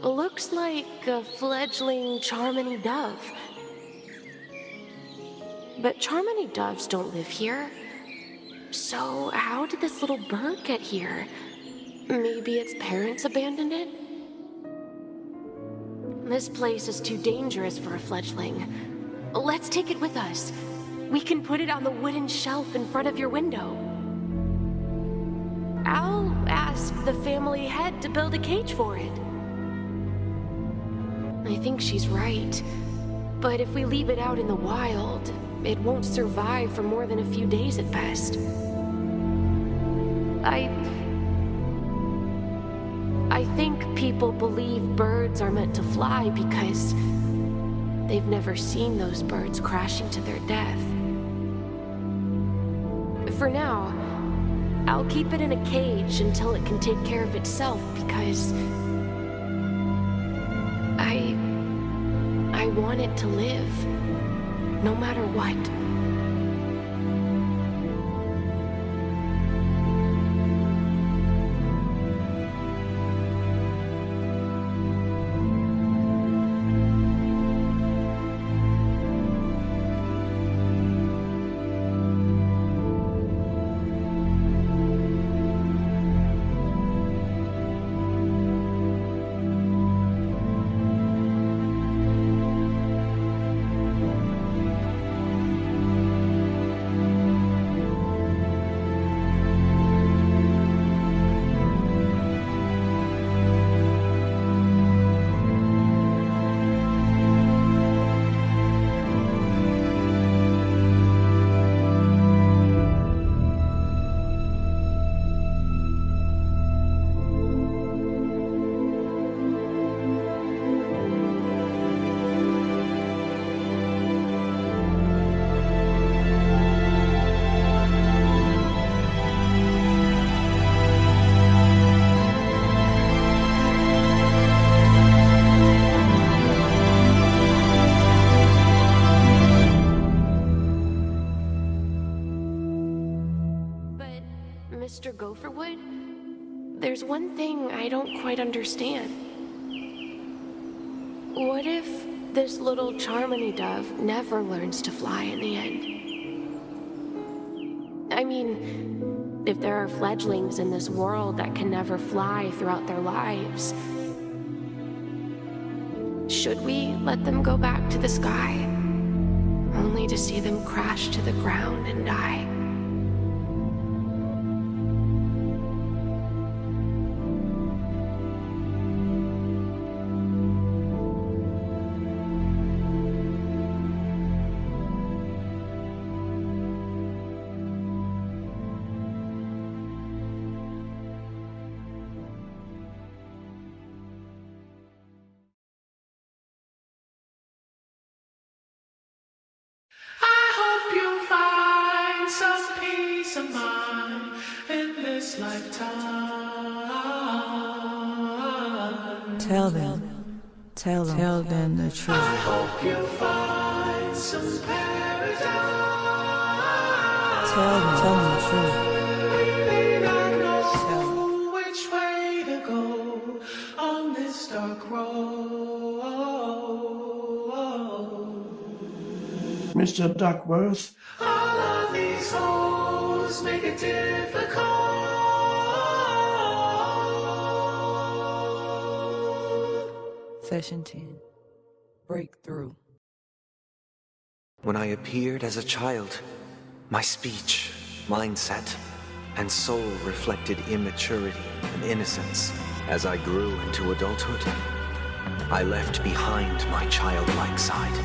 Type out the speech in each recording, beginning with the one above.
Looks like a fledgling 𝙨𝙤𝙤𝙘𝙤𝙤 dove. But 𝙨𝙤𝙤𝙘𝙤 doves don't live here. So how did this little bird get here? Maybe its parents abandoned it? This place is too dangerous for a fledgling. Let's take it with us. We can put it on the wooden shelf in front of your window. I'll ask the family head to build a cage for it. I think she's right. But if we leave it out in the wild, it won't survive for more than a few days at best. I think people believe birds are meant to fly because they've never seen those birds crashing to their death. For now, I'll keep it in a cage until it can take care of itself because I want it to live, no matter what. Mr. Gopherwood, there's one thing I don't quite understand. What if this little 𝙨𝙤𝙤𝙘𝙤 dove never learns to fly in the end? I mean, if there are fledglings in this world that can never fly throughout their lives, should we let them go back to the sky, only to see them crash to the ground and die? Some peace of mind in this lifetime. Tell them the truth. I hope you find some paradise. Tell them the truth. We may not know which way to go on this dark road. Mr. Duckworth. All of these holes make it difficult. Session 10. Breakthrough. When I appeared as a child, my speech, mindset, and soul reflected immaturity and innocence. As I grew into adulthood, I left behind my childlike side.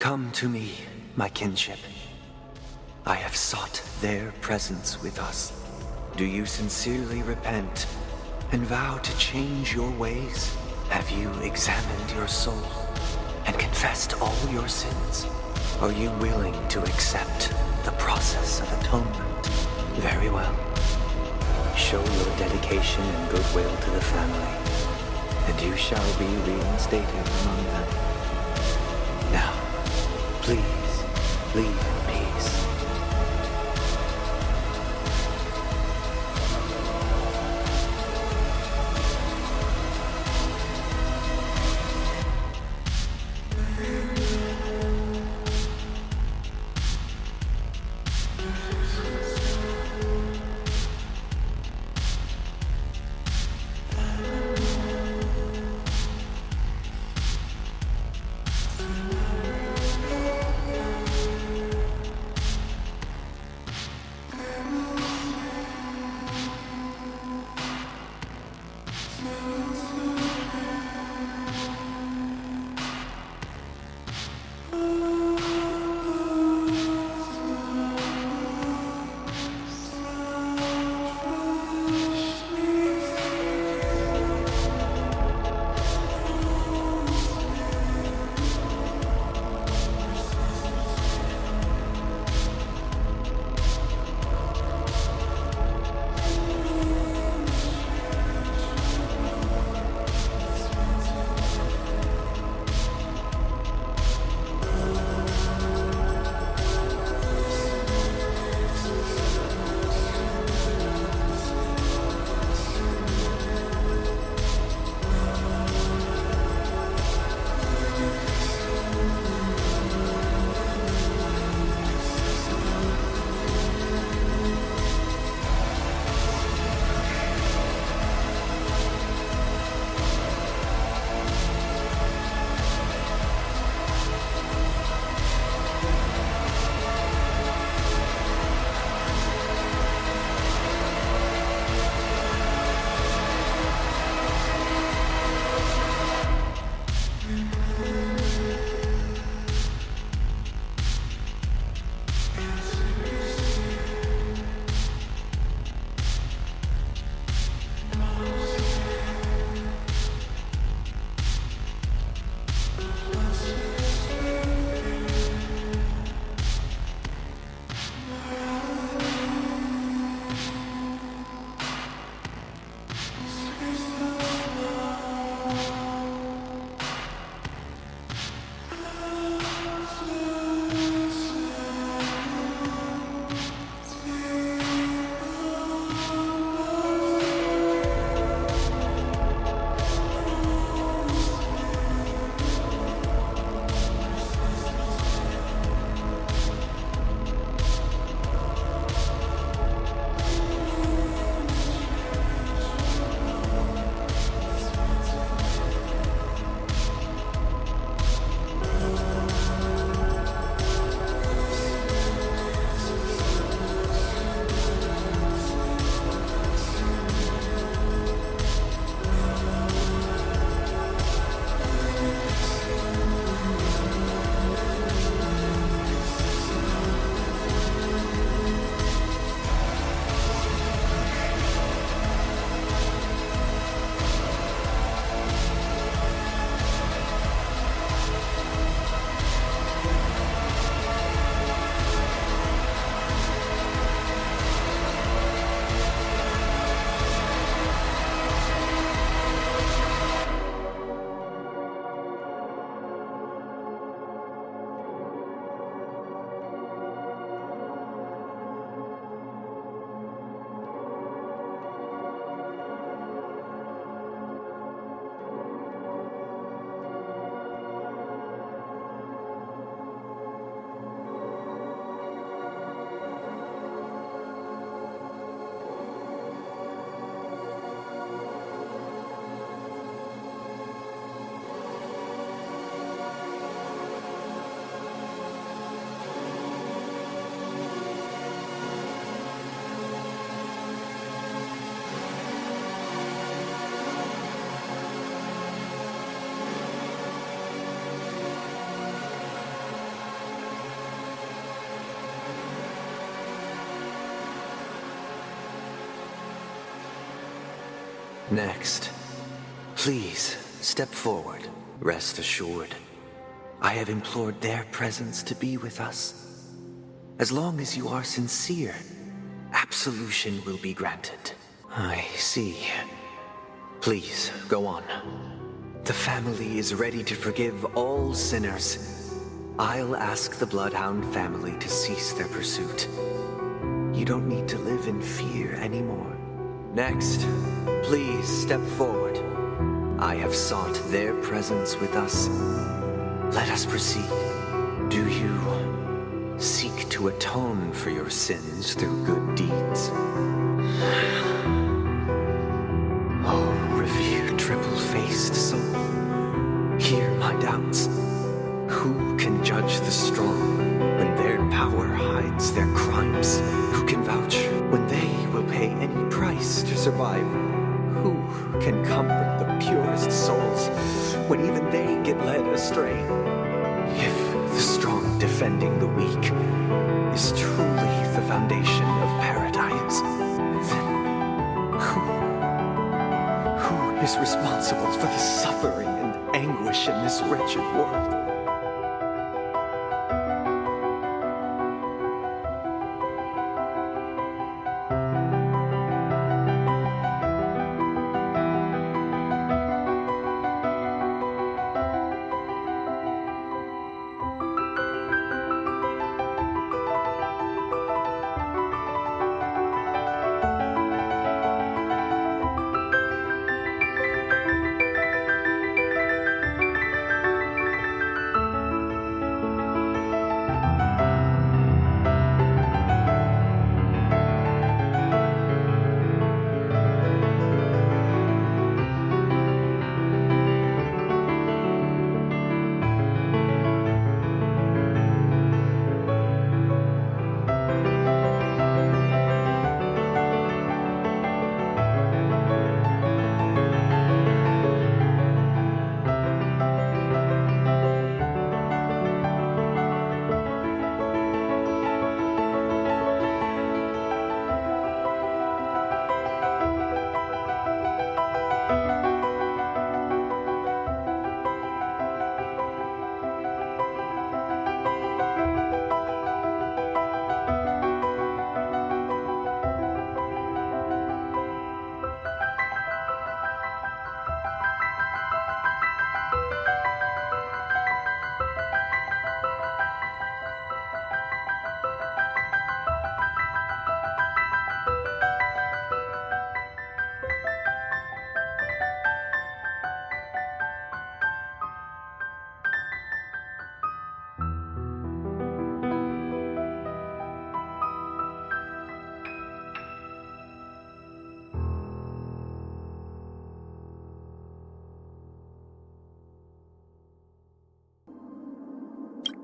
Come to me, my kinship. I have sought their presence with us. Do you sincerely repent and vow to change your ways? Have you examined your soul and confessed all your sins? Are you willing to accept the process of atonement? Very well. Show your dedication and goodwill to the family, and you shall be reinstated among them. Now, please, leave in peace. Next, please step forward. Rest assured, I have implored their presence to be with us. As long as you are sincere, absolution will be granted. I see. Please, go on. The family is ready to forgive all sinners. I'll ask the Bloodhound family to cease their pursuit. You don't need to live in fear anymore. Next, please step forward. I have sought their presence with us. Let us proceed. Do you seek to atone for your sins through good deeds? Oh, revered triple-faced soul, hear my doubts. Who can judge the strong when their power hides their crimes? Who can vouch when they will pay any price to survive? Who can comfort the purest souls when even they get led astray? If the strong defending the weak is truly the foundation of paradise, then who is responsible for the suffering and anguish in this wretched world?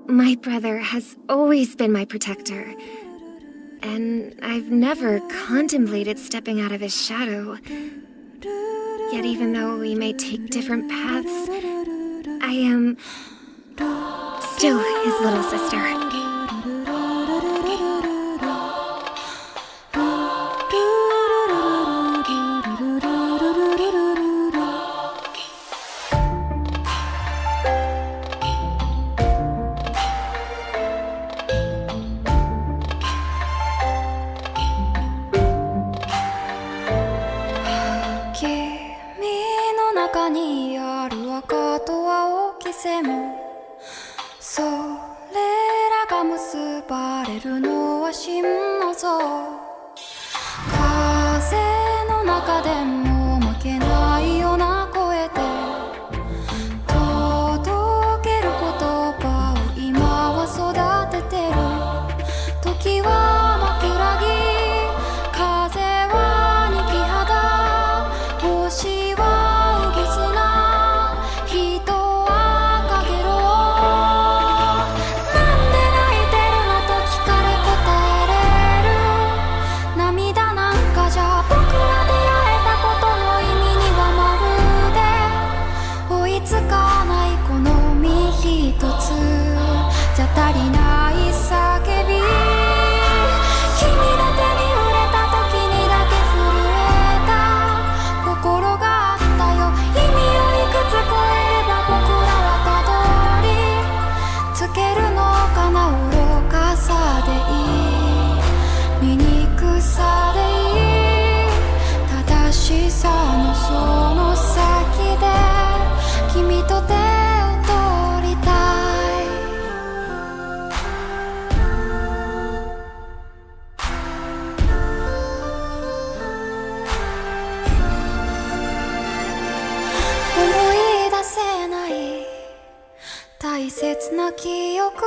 My brother has always been my protector, and I've never contemplated stepping out of his shadow. Yet even though we may take different paths, I am still his little sister. 切な記憶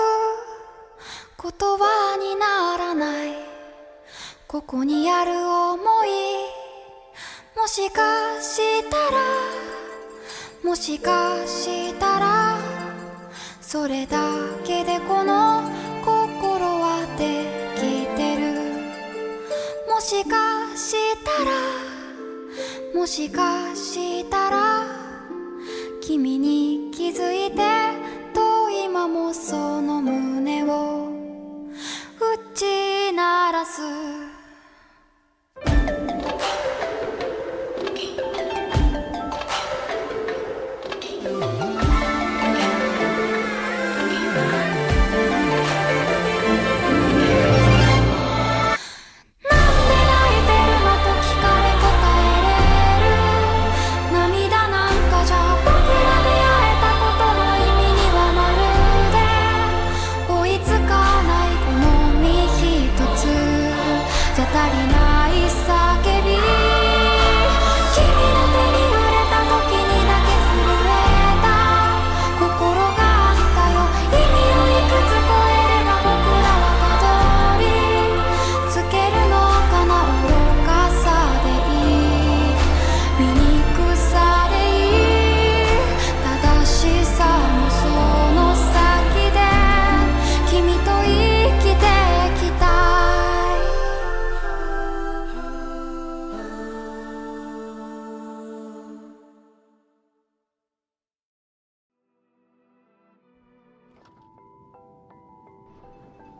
言葉にならない。ここにある想い、もしかしたらもしかしたらそれだけでこの心はできてる。もしかしたらもしかしたら君に気づいてと今もその胸を打ち鳴らす。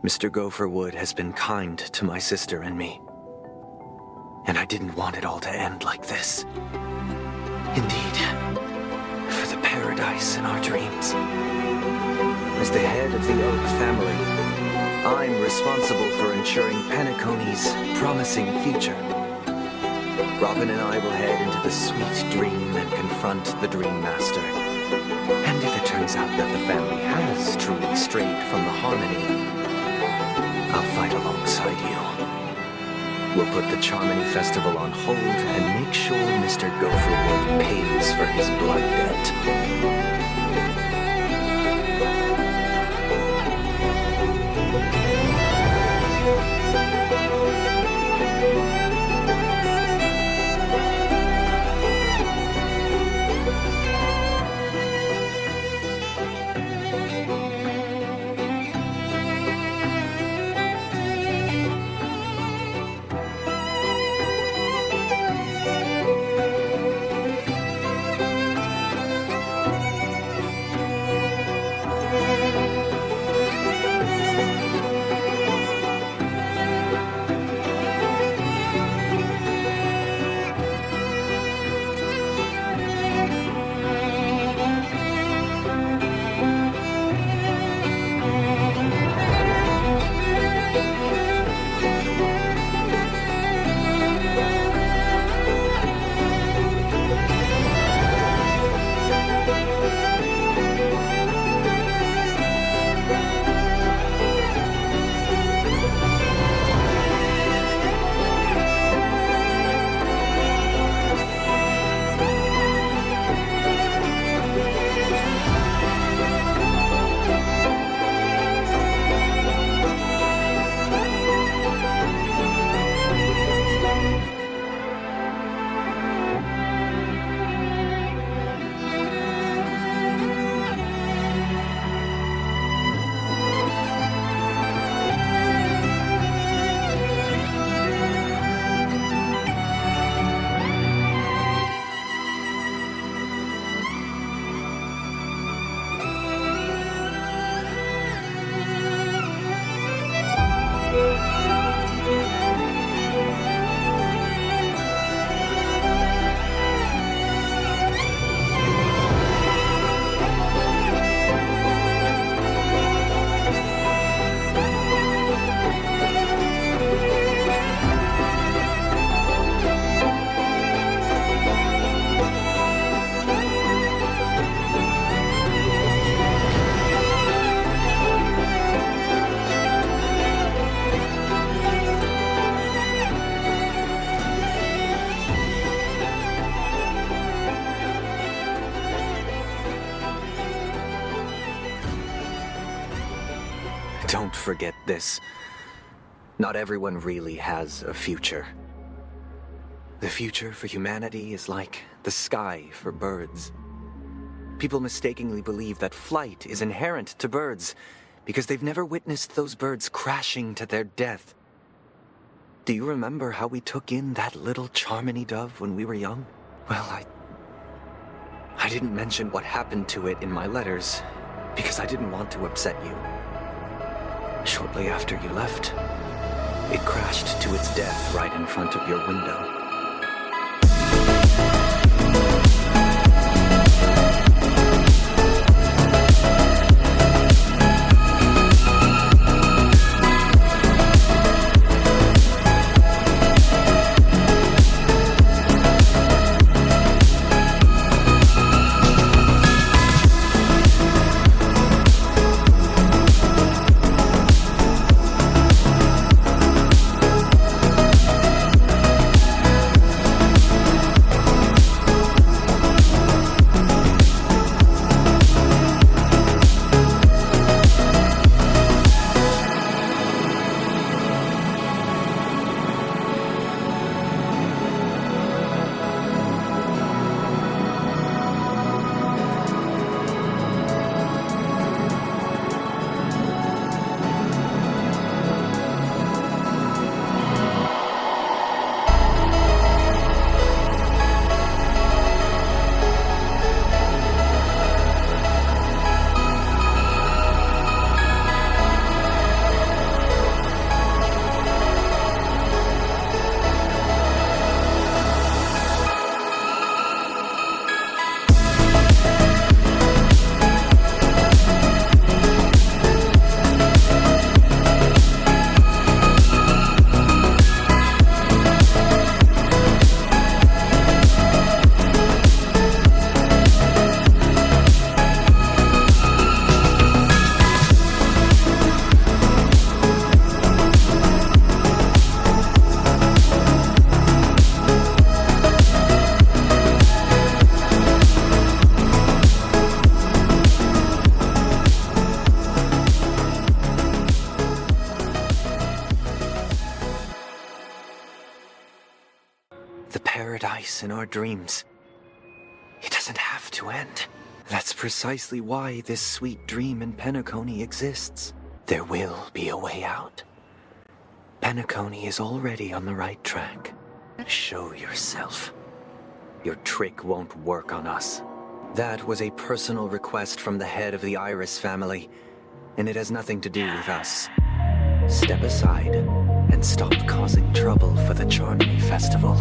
Mr. Gopher Wood has been kind to my sister and me. And I didn't want it all to end like this. Indeed, for the paradise in our dreams. As the head of the Oak family, I'm responsible for ensuring Penacony's promising future. Robin and I will head into the sweet dream and confront the Dream Master. And if it turns out that the family has truly strayed from the harmony, I'll fight alongside you. We'll put the Charmony Festival on hold and make sure Mr. Gopherwood pays for his blood debt. Don't forget this. Not everyone really has a future. The future for humanity is like the sky for birds. People mistakenly believe that flight is inherent to birds because they've never witnessed those birds crashing to their death. Do you remember how we took in that little 𝙒𝙗𝙩𝙘𝙤 when we were young? Well, I didn't mention what happened to it in my letters because I didn't want to upset you. Shortly after you left, it crashed to its death right in front of your window. The paradise in our dreams. It doesn't have to end. That's precisely why this sweet dream in Penacony exists. There will be a way out. Penacony is already on the right track. Show yourself. Your trick won't work on us. That was a personal request from the head of the Iris family, and it has nothing to do with us. Step aside and stop causing trouble for the 𝙒𝙗𝙗𝙗 festival.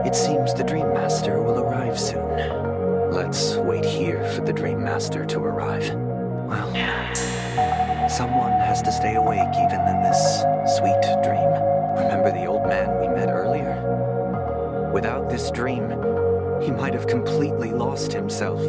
It seems the Dream Master will arrive soon. Let's wait here for the Dream Master to arrive. Well, someone has to stay awake even in this sweet dream. Remember the old man we met earlier? Without this dream, he might have completely lost himself.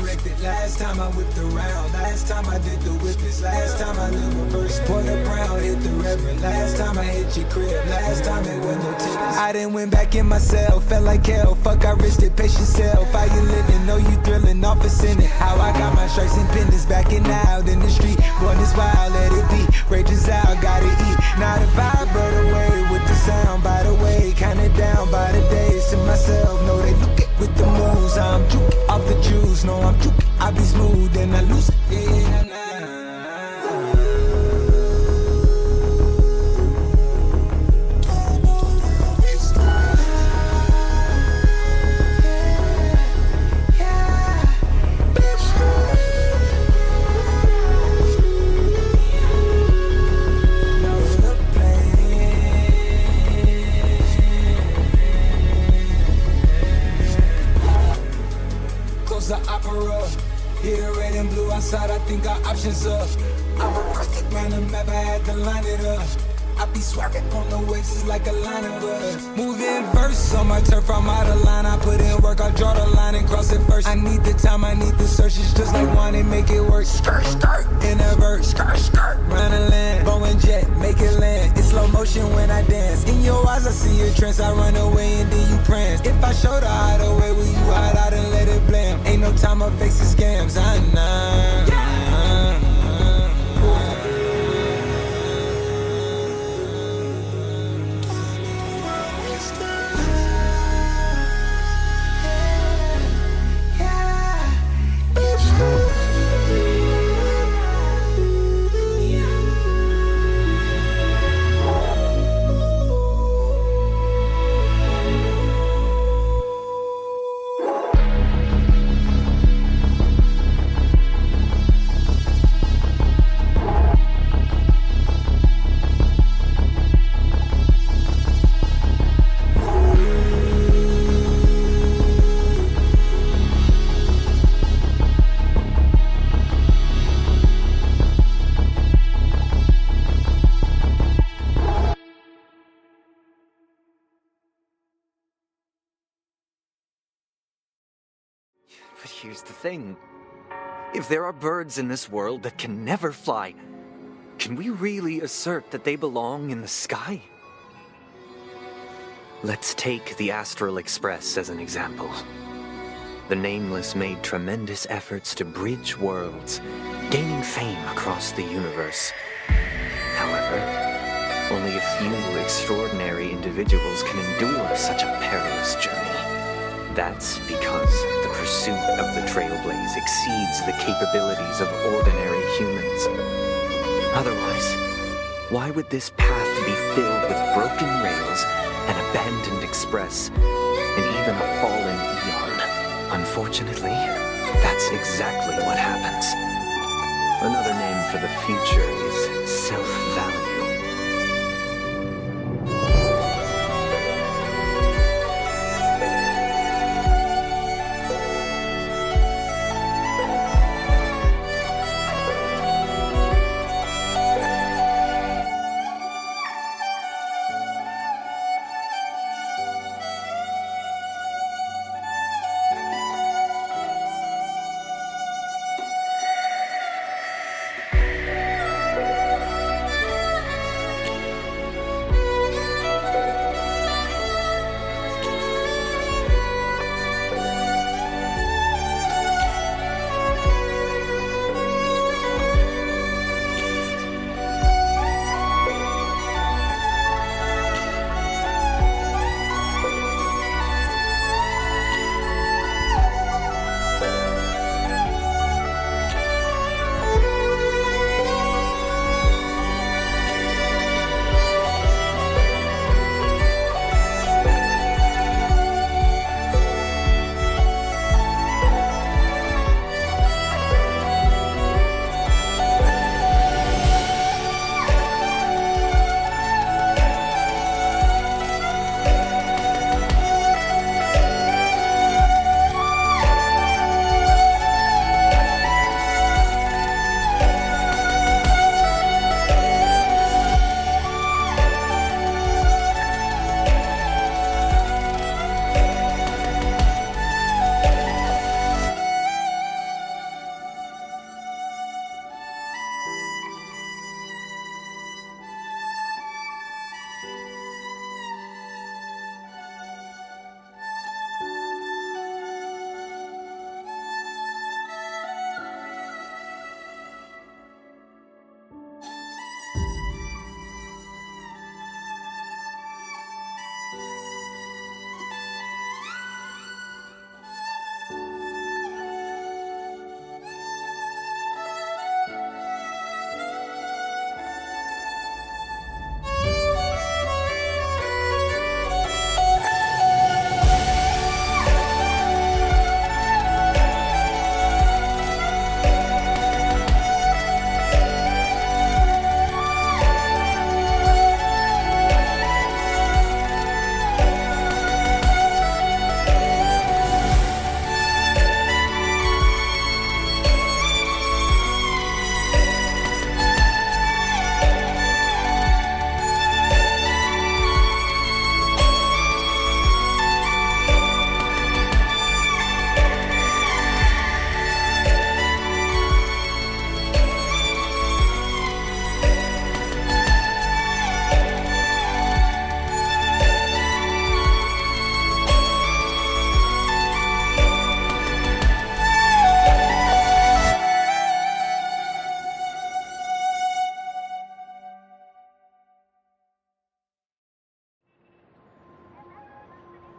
wrecked it. Last time I whipped around. Last time I did the whippets. Last time I lived reverse. Porter Brown hit the reverend. Last time I hit your crib. Last time it was no tickets. I done went back in myself. Felt like hell. Fuck, I risked it. Pace yourself. How you living? Know you thrilling. Office in it. How I got my stripes and pendants. Backing out in the street. Born this wild. Let it be. Rages out. Gotta eat. Not a vibe, but away with the sound. By the way, kinda down by the days. To myself, know they look it with the moves. I'm juke off the juice. No, I'm juke. I be smooth and I lose it. Yeah, nah. The opera, here red and blue outside, I think our options up. I reversed it round the map, I had to line it up. I be swagging on the waves, it's like a line of us. Moving verse on my turf, I'm out of line. I put in work, I draw the line and cross it first. I need the time, I need the search, it's just like one and make it work. Skirt, skirt, in a verse, skirt, skirt, round the land. Bow and jet, make it land. It's slow motion when I dance. In your eyes, I see your trance. I run away and then you prance. If I show the hideaway, will you hide out and let it blam? Ain't no time of facing scams, I know. But here's the thing. If there are birds in this world that can never fly, can we really assert that they belong in the sky? Let's take the Astral Express as an example. The Nameless made tremendous efforts to bridge worlds, gaining fame across the universe. However, only a few extraordinary individuals can endure such a perilous journey. That's because the pursuit of the Trailblaze exceeds the capabilities of ordinary humans. Otherwise, why would this path be filled with broken rails, an abandoned express, and even a fallen eon? Unfortunately, that's exactly what happens. Another name for the future is self-value.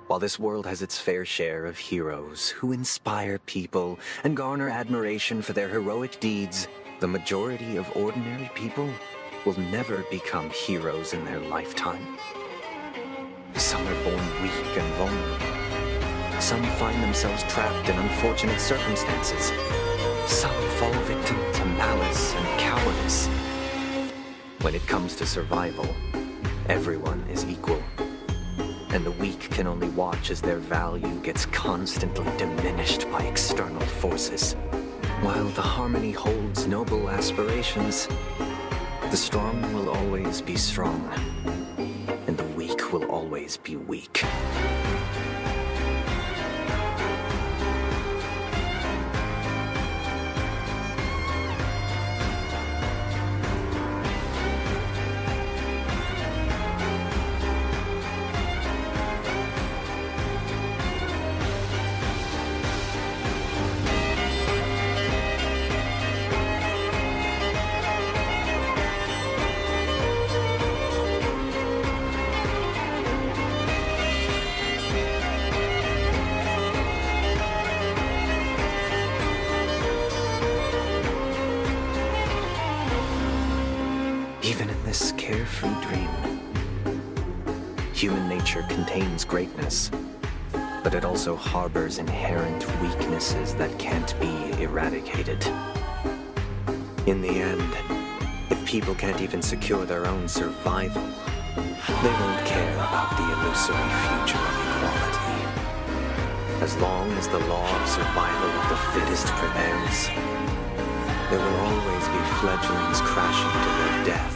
While this world has its fair share of heroes who inspire people and garner admiration for their heroic deeds, the majority of ordinary people will never become heroes in their lifetime. Some are born weak and vulnerable. Some find themselves trapped in unfortunate circumstances. Some fall victim to malice and cowardice. When it comes to survival, everyone is equal. And the weak can only watch as their value gets constantly diminished by external forces. While the harmony holds noble aspirations, the strong will always be strong, and the weak will always be weak. Even in this carefree dream, human nature contains greatness, but it also harbors inherent weaknesses that can't be eradicated. In the end, if people can't even secure their own survival, they won't care about the illusory future of equality. As long as the law of survival of the fittest prevails, there will always be fledglings crashing to their death.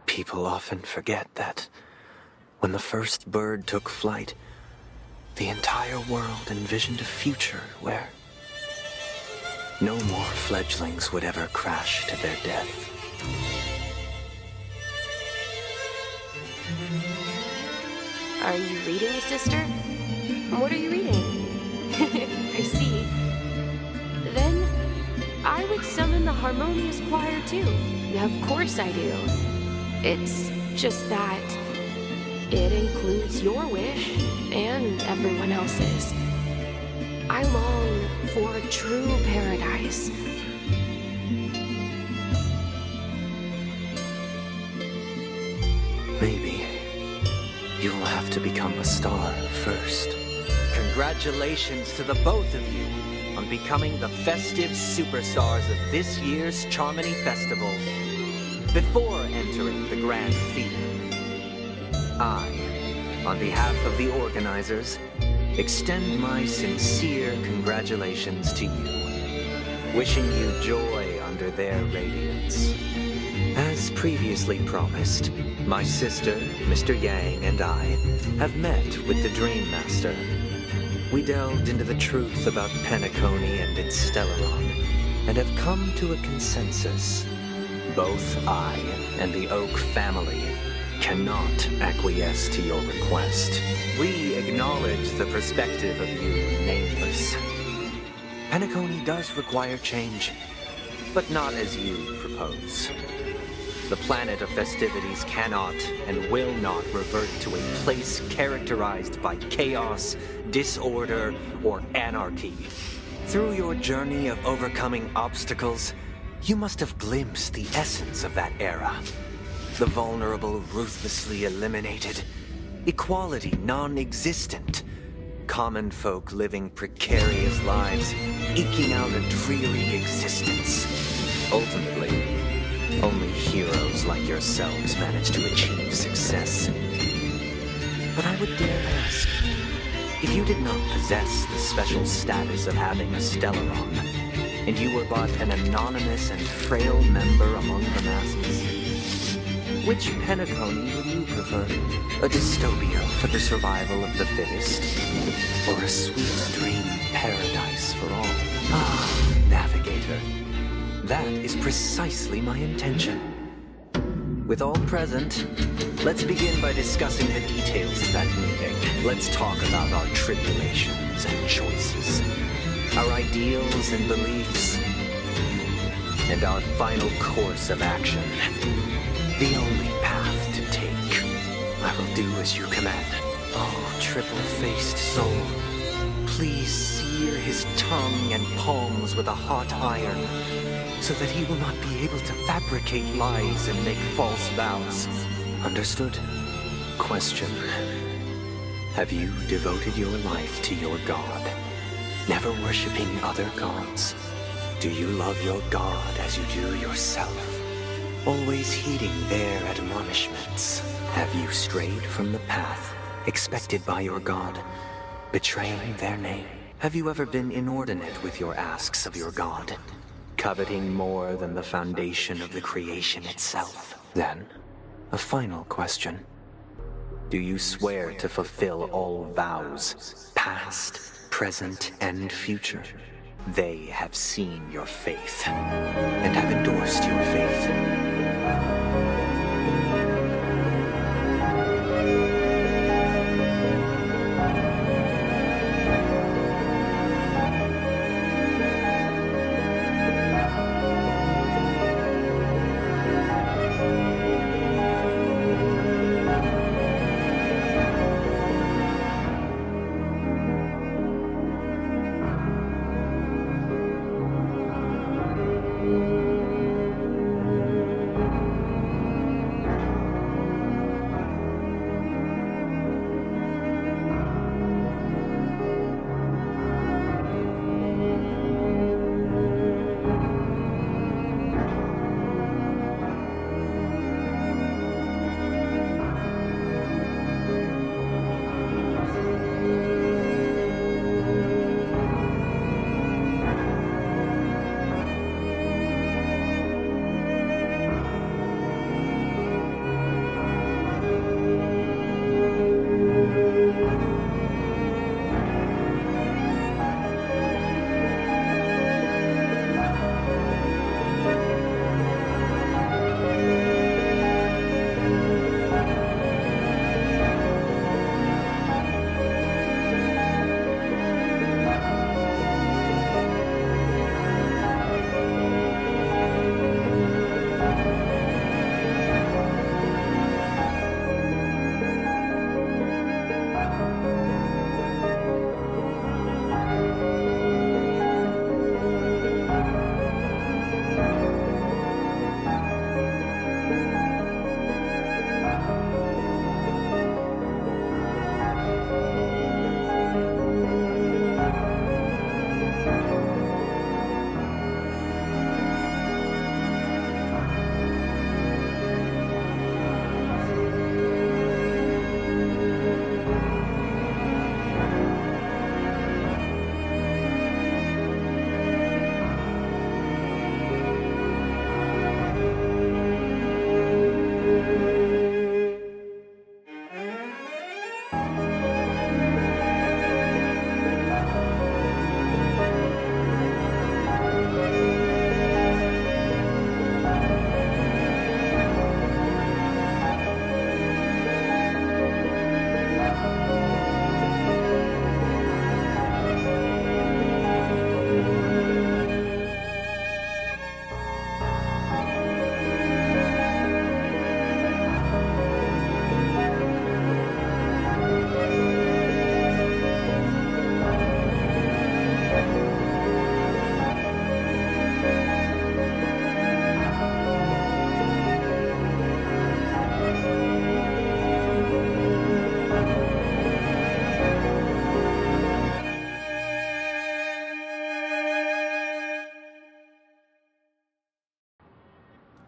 People often forget that when the first bird took flight, the entire world envisioned a future where no more fledglings would ever crash to their death. Are you reading, sister? What are you reading? I see. Then I would summon the harmonious choir too. Of course I do. It's just that it includes your wish and everyone else's. I long for a true paradise. Maybe you'll have to become a star first. Congratulations to the both of you on becoming the festive superstars of this year's Charmony Festival. Before entering the Grand Theater, I, on behalf of the organizers, extend my sincere congratulations to you, wishing you joy under their radiance. As previously promised, my sister, Mr. Yang, and I have met with the Dream Master. We delved into the truth about Penacony and its Stellaron, and have come to a consensus. Both I and the Oak family cannot acquiesce to your request. We acknowledge the perspective of you, Nameless. Penacony does require change, but not as you propose. The planet of festivities cannot and will not revert to a place characterized by chaos, disorder, or anarchy. Through your journey of overcoming obstacles, you must have glimpsed the essence of that era. The vulnerable ruthlessly eliminated, equality non-existent, common folk living precarious lives, eking out a dreary existence. Ultimately, only heroes like yourselves manage to achieve success. But I would dare ask, if you did not possess the special status of having a Stellaron, and you were but an anonymous and frail member among the masses, which Penacony would you prefer? A dystopia for the survival of the fittest? Or a sweet dream paradise for all? Ah, Navigator. That is precisely my intention. With all present, let's begin by discussing the details of that meeting. Let's talk about our tribulations and choices, our ideals and beliefs, and our final course of action. The only path to take. I will do as you command. Oh, triple-faced soul, please sear his tongue and palms with a hot iron, so that he will not be able to fabricate lies and make false vows. Understood? Question. Have you devoted your life to your god, never worshipping other gods? Do you love your god as you do yourself? Always heeding their admonishments? Have you strayed from the path expected by your god, betraying their name? Have you ever been inordinate with your asks of your god, coveting more than the foundation of the creation itself? Then, a final question. Do you swear to fulfill all vows, past, present, and future? They have seen your faith, and have endorsed your faith.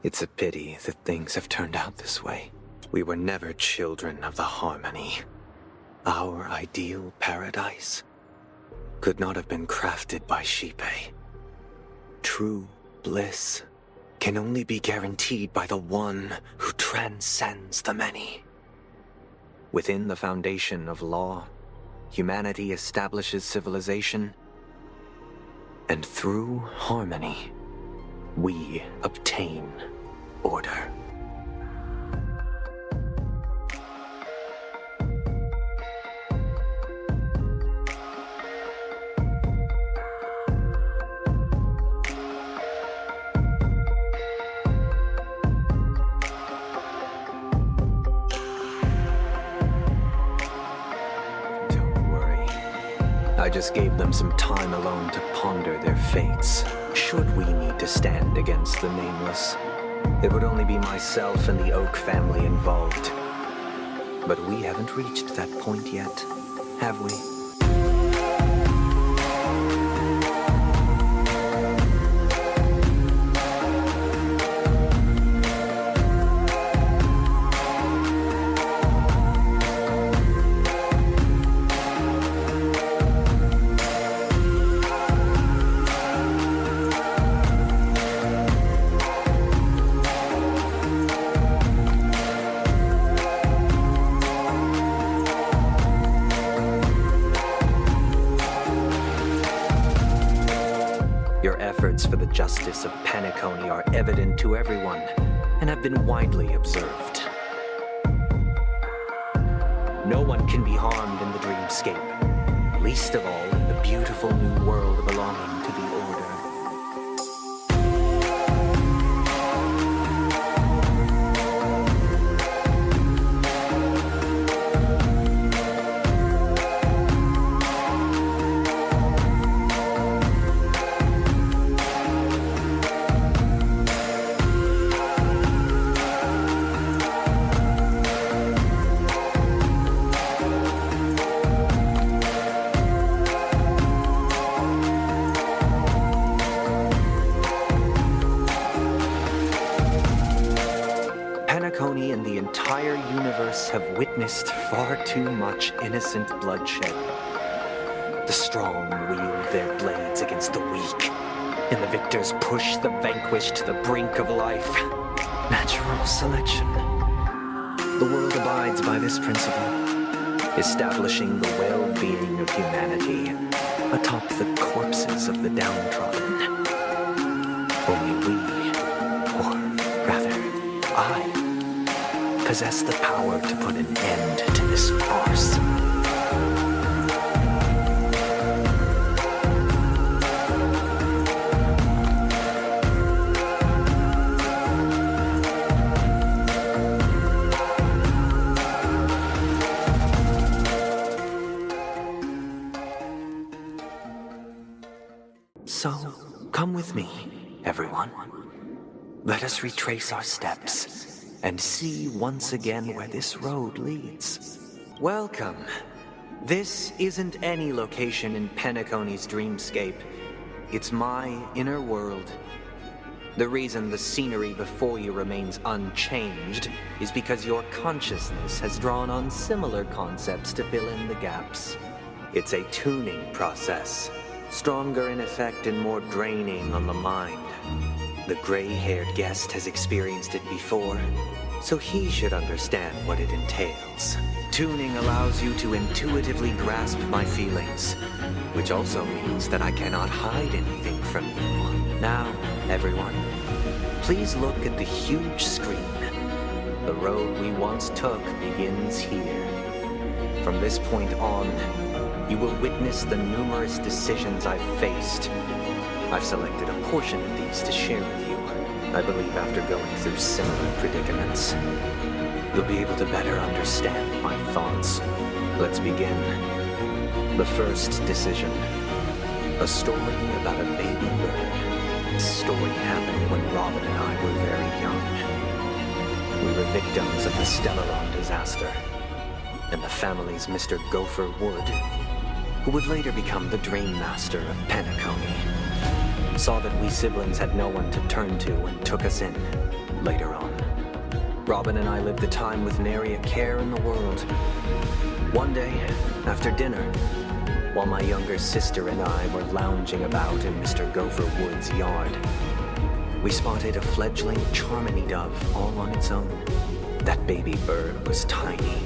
It's a pity that things have turned out this way. We were never children of the harmony. Our ideal paradise could not have been crafted by 𝙒𝙩𝙀𝙗. True bliss can only be guaranteed by the one who transcends the many. Within the foundation of law, humanity establishes civilization, and through harmony, we obtain order. I just gave them some time alone to ponder their fates. Should we need to stand against the nameless, it would only be myself and the Oak family involved. But we haven't reached that point yet, have we? For the justice of 𝙤𝙤𝙤𝙘𝙤 are evident to everyone and have been widely observed. No one can be harmed in the dreamscape, least of all in the beautiful new world belonging to the Order. 𝙤𝙤𝙤𝙘 and the entire universe have witnessed far too much innocent bloodshed. The strong wield their blades against the weak, and the victors push the vanquished to the brink of life. Natural selection. The world abides by this principle, establishing the well-being of humanity atop the corpses of the downtrodden. Only we, or rather, I, possess the power to put an end to this farce. So, come with me, everyone. Let us retrace our steps and see once again where this road leads. Welcome. This isn't any location in 𝙤𝙤𝙤𝙘's dreamscape. It's my inner world. The reason the scenery before you remains unchanged is because your consciousness has drawn on similar concepts to fill in the gaps. It's a tuning process, stronger in effect and more draining on the mind. The gray-haired guest has experienced it before, so he should understand what it entails. Tuning allows you to intuitively grasp my feelings, which also means that I cannot hide anything from you. Now, everyone, please look at the huge screen. The road we once took begins here. From this point on, you will witness the numerous decisions I've faced. I've selected a portion of these to share with you. I believe after going through similar predicaments, you'll be able to better understand my thoughts. Let's begin. The first decision. A story about a baby bird. This story happened when Robin and I were very young. We were victims of the Stellaron disaster, and the family's Mr. Gopher Wood, who would later become the Dream Master of 𝙤𝙤𝙤𝙘, saw that we siblings had no one to turn to and took us in. later on. Robin and I lived a time with nary a care in the world. One day, after dinner, while my younger sister and I were lounging about in Mr. Gopher Wood's yard, we spotted a fledgling 𝙤𝙤𝙤𝙤 dove all on its own. That baby bird was tiny.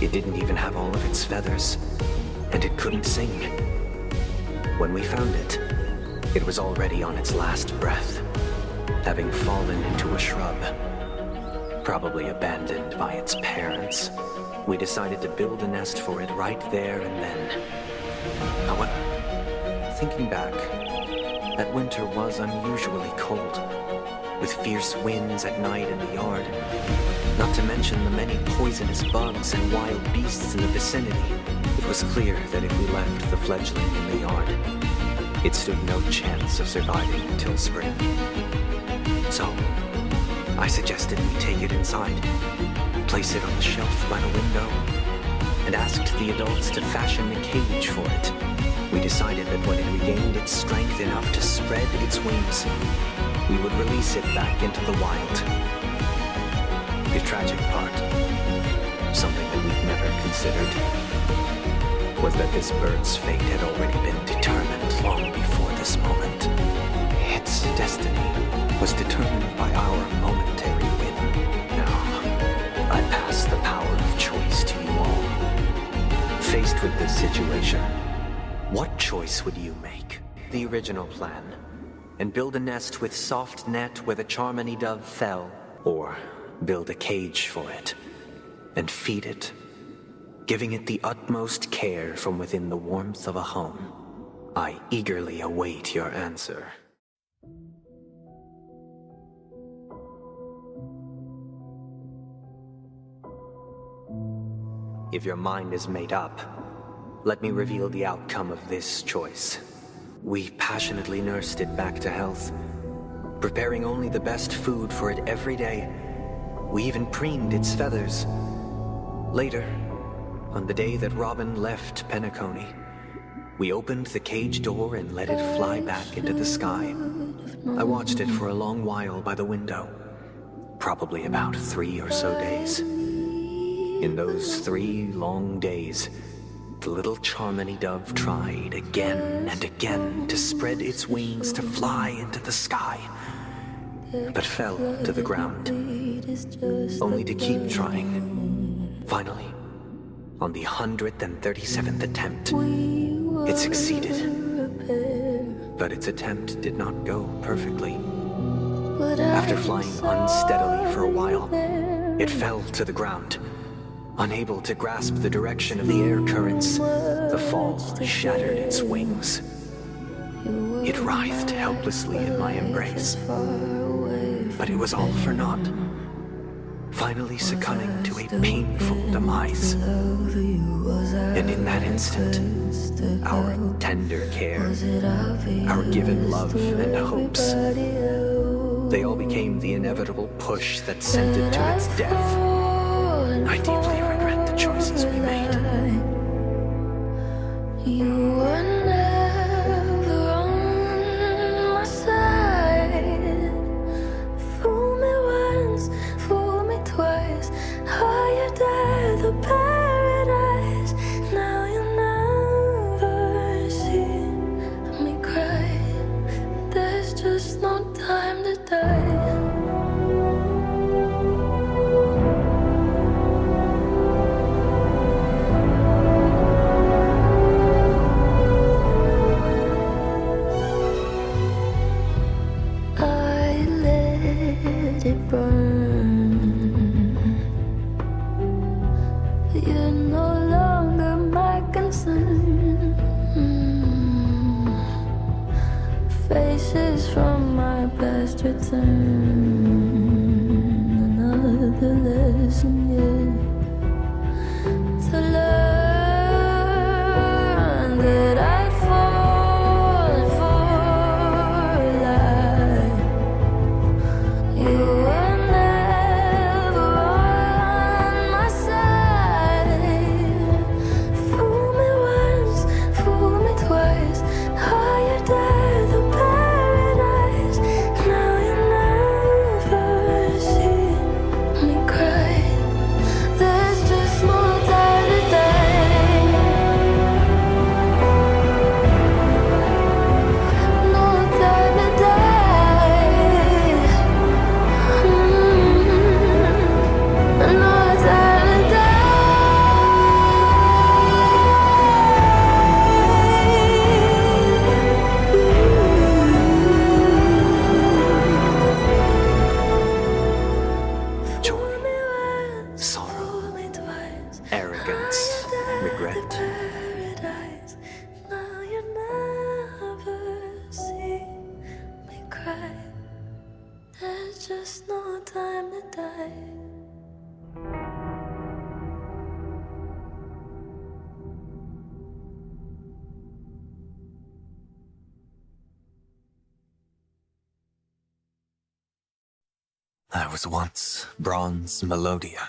It didn't even have all of its feathers, and it couldn't sing. When we found it, it was already on its last breath, having fallen into a shrub, probably abandoned by its parents. We decided to build a nest for it right there and then. However, thinking back, that winter was unusually cold, with fierce winds at night in the yard, not to mention the many poisonous bugs and wild beasts in the vicinity. It was clear that if we left the fledgling in the yard, it stood no chance of surviving until spring. So, I suggested we take it inside, place it on the shelf by the window, and asked the adults to fashion a cage for it. We decided that when it regained its strength enough to spread its wings, we would release it back into the wild. The tragic part, something that we'd never considered, was that this bird's fate had already been determined long before this moment. Its destiny was determined by our momentary win. Now, I pass the power of choice to you all. Faced with this situation, what choice would you make? The original plan, and build a nest with soft net where the 𝙤𝙤𝙤𝙤 dove fell, or build a cage for it and feed it, giving it the utmost care from within the warmth of a home. I eagerly await your answer. If your mind is made up, let me reveal the outcome of this choice. We passionately nursed it back to health, preparing only the best food for it every day. We even preened its feathers. Later, on the day that Robin left Penacony, we opened the cage door and let it fly back into the sky. I watched it for a long while by the window, probably about 3 or so days. In those 3 long days, the little 𝙤𝙤𝙤𝙤 dove tried again and again to spread its wings to fly into the sky, but fell to the ground, only to keep trying. Finally, on the 137th attempt, it succeeded. But its attempt did not go perfectly. After flying unsteadily for a while, it fell to the ground. Unable to grasp the direction of the air currents, the fall shattered its wings. It writhed helplessly in my embrace, but it was all for naught, finally succumbing to a painful demise. And in that instant, our tender care, our given love and hopes, they all became the inevitable push that sent it to its death. I deeply regret the choices we made. You were never on my side. Fool me once, fool me twice. Higher the paradise. Now you never see me cry. There's just no time to die. It burn. You're no longer my concern. Faces from my past return. Another lesson yet to learn that I'd fall for a lie. You were never on my side. Fool me once, fool me twice. Higher the paradise. Now you never was once bronze Melodia,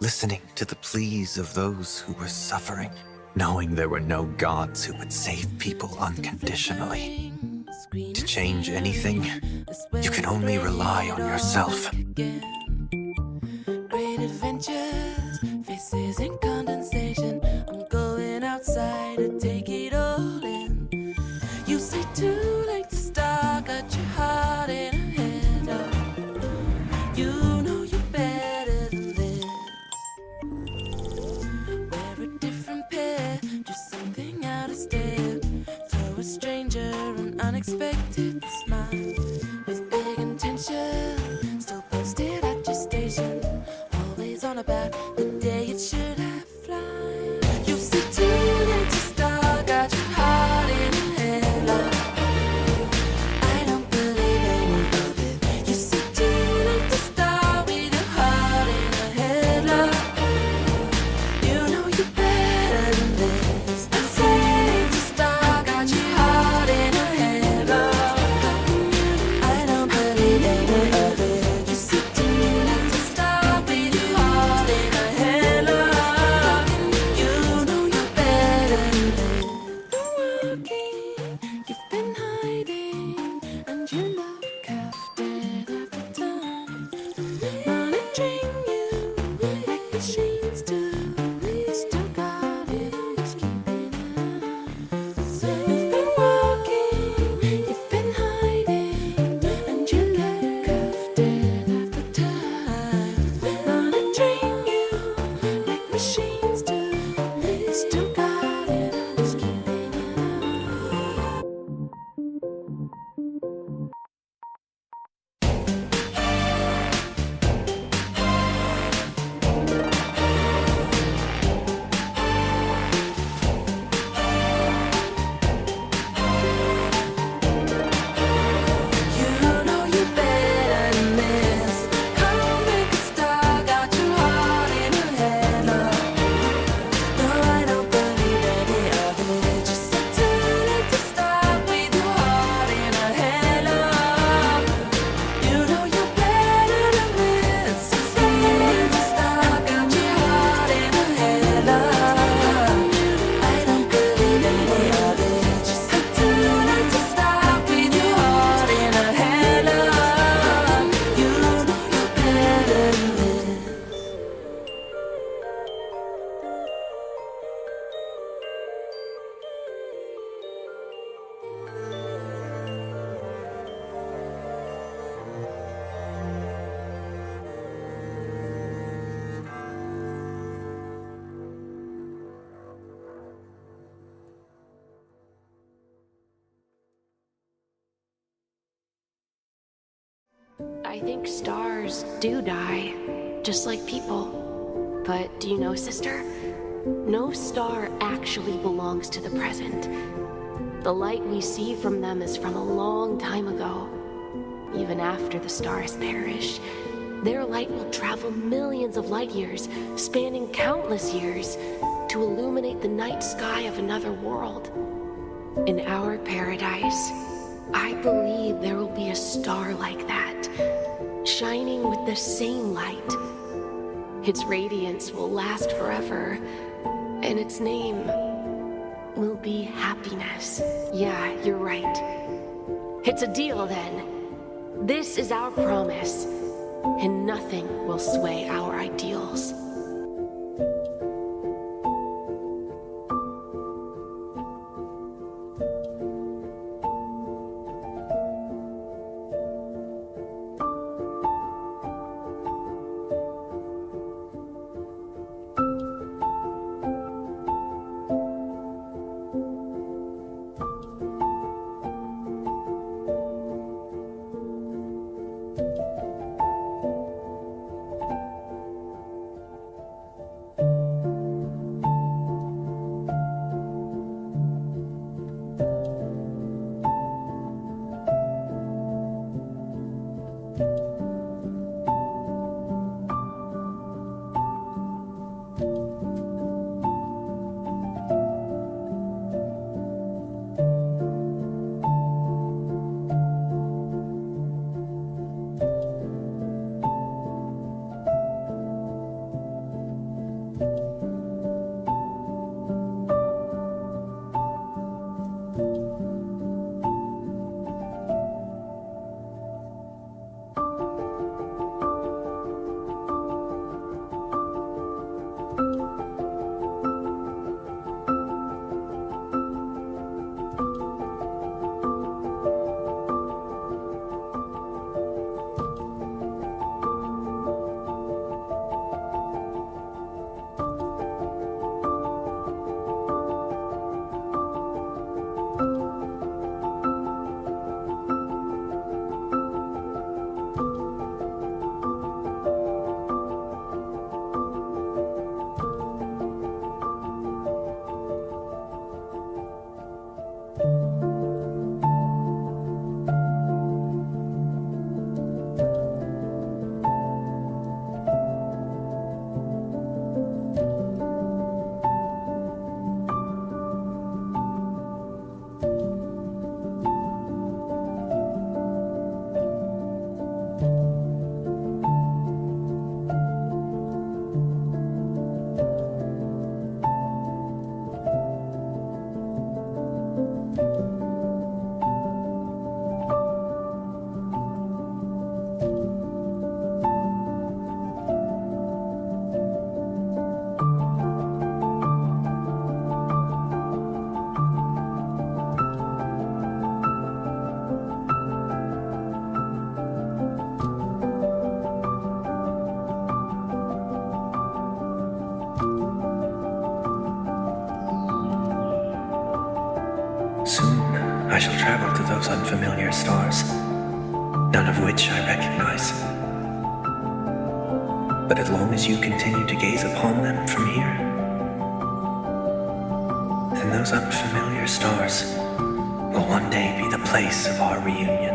listening to the pleas of those who were suffering, knowing there were no gods who would save people unconditionally. To change anything, you can only rely on yourself. Great adventures, faces in condensation. I'm going outside to take it all in. You say too late to start, got your heart in a headlock. You know you're better than this. We're a different pair, just something out of step. Throw a stranger an unexpected smile with big intention. Still posted at your station, always on about the day it should have fly. You said too late to start, got your heart in a headlock. I don't believe any of it. You said too late to start with your heart in a headlock. You know you're better than this. I said to start, got your heart in a headlock. I don't believe any of it. You said too late to start with your heart in a headlock. You know you're better than this. Been working, you've been hiding, and you look after half the time. Monitoring you like machines do. You still got it, I'm just keeping an eye. You've been working, you've been hiding, and you look after half the time. Monitoring you like machines do. You still got it, I'm just keeping an eye. You know you're better than this. Come make a star, got your heart in a headlock. No, I don't believe any of it. You said too late to start with your heart in a headlock. You know you're better than this. You said to start, got your heart in a headlock. I don't believe any of it. You said too late to start with your heart in a headlock. You know you're better than this. I think stars do die, just like people. But do you know, sister? No star actually belongs to the present. The light we see from them is from a long time ago. Even after the star has perished, their light will travel millions of light years, spanning countless years, to illuminate the night sky of another world. In our paradise, I believe there will be a star like that, shining with the same light. Its radiance will last forever, and its name will be happiness. Yeah, you're right. It's a deal then. This is our promise, and nothing will sway our ideals. shall travel to those unfamiliar stars, none of which I recognize. But as long as you continue to gaze upon them from here, then those unfamiliar stars will one day be the place of our reunion.